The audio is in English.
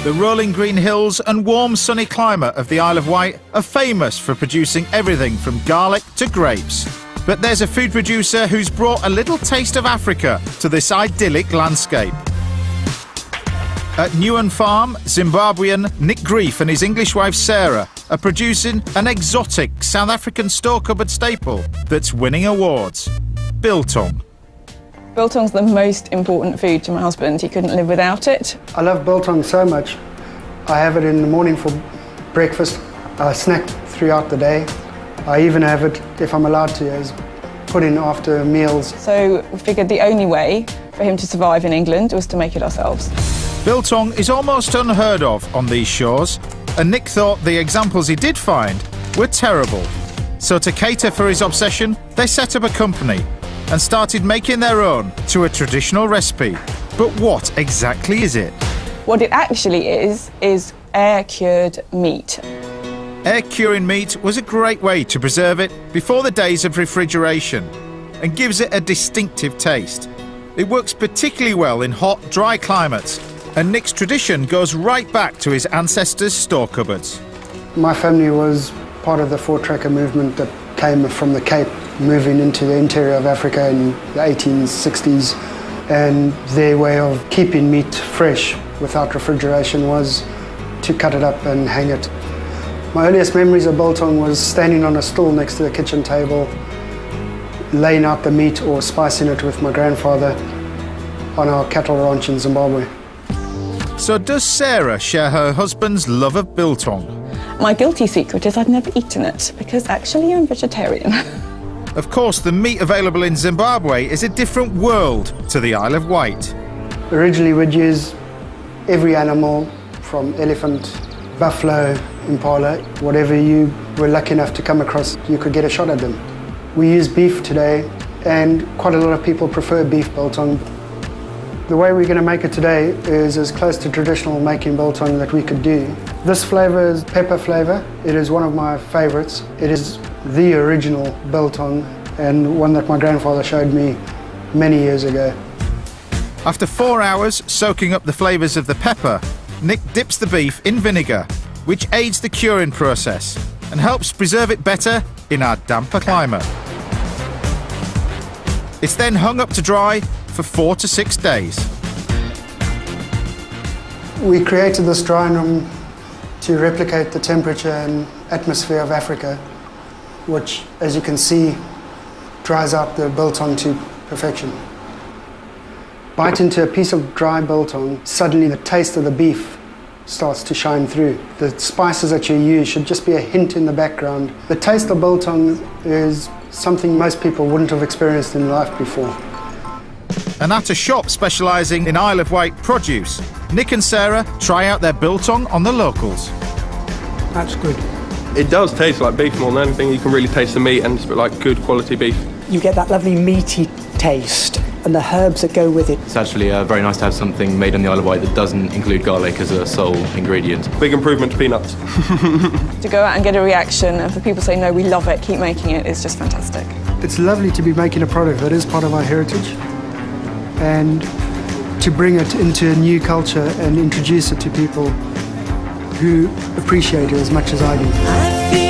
The rolling green hills and warm sunny climate of the Isle of Wight are famous for producing everything from garlic to grapes. But there's a food producer who's brought a little taste of Africa to this idyllic landscape. At Newen Farm, Zimbabwean Nick Greeff and his English wife Sarah are producing an exotic South African store cupboard staple that's winning awards: biltong. Biltong's the most important food to my husband. He couldn't live without it. I love biltong so much. I have it in the morning for breakfast. I snack throughout the day. I even have it, if I'm allowed to, as put in after meals. So we figured the only way for him to survive in England was to make it ourselves. Biltong is almost unheard of on these shores, and Nick thought the examples he did find were terrible. So to cater for his obsession, they set up a company and started making their own to a traditional recipe. But what exactly is it? What it actually is air-cured meat. Air-curing meat was a great way to preserve it before the days of refrigeration and gives it a distinctive taste. It works particularly well in hot, dry climates, and Nick's tradition goes right back to his ancestors' store cupboards. My family was part of the four-tracker movement that came from the Cape, moving into the interior of Africa in the 1860s, and their way of keeping meat fresh without refrigeration was to cut it up and hang it. My earliest memories of biltong was standing on a stool next to the kitchen table, laying out the meat or spicing it with my grandfather on our cattle ranch in Zimbabwe. So does Sarah share her husband's love of biltong? My guilty secret is I've never eaten it, because actually I'm vegetarian. Of course, the meat available in Zimbabwe is a different world to the Isle of Wight. Originally we'd use every animal from elephant, buffalo, impala, whatever you were lucky enough to come across, you could get a shot at them. We use beef today, and quite a lot of people prefer beef biltong. The way we're going to make it today is as close to traditional making biltong that we could do. This flavour is pepper flavour. It is one of my favourites. It is the original biltong, and one that my grandfather showed me many years ago. After 4 hours soaking up the flavours of the pepper, Nick dips the beef in vinegar, which aids the curing process and helps preserve it better in our damper climate. It's then hung up to dry for 4 to 6 days. We created this drying room to replicate the temperature and atmosphere of Africa, which, as you can see, dries out the biltong to perfection. Bite into a piece of dry biltong, suddenly the taste of the beef starts to shine through. The spices that you use should just be a hint in the background. The taste of biltong is something most people wouldn't have experienced in life before. And at a shop specialising in Isle of Wight produce, Nick and Sarah try out their biltong on the locals. That's good. It does taste like beef more than anything. You can really taste the meat, and it's a bit like good quality beef. You get that lovely meaty taste and the herbs that go with it. It's actually very nice to have something made on the Isle of Wight that doesn't include garlic as a sole ingredient. Big improvement to peanuts. To go out and get a reaction and for people to say, no, we love it, keep making it, is just fantastic. It's lovely to be making a product that is part of our heritage, and to bring it into a new culture and introduce it to people who appreciate it as much as I do.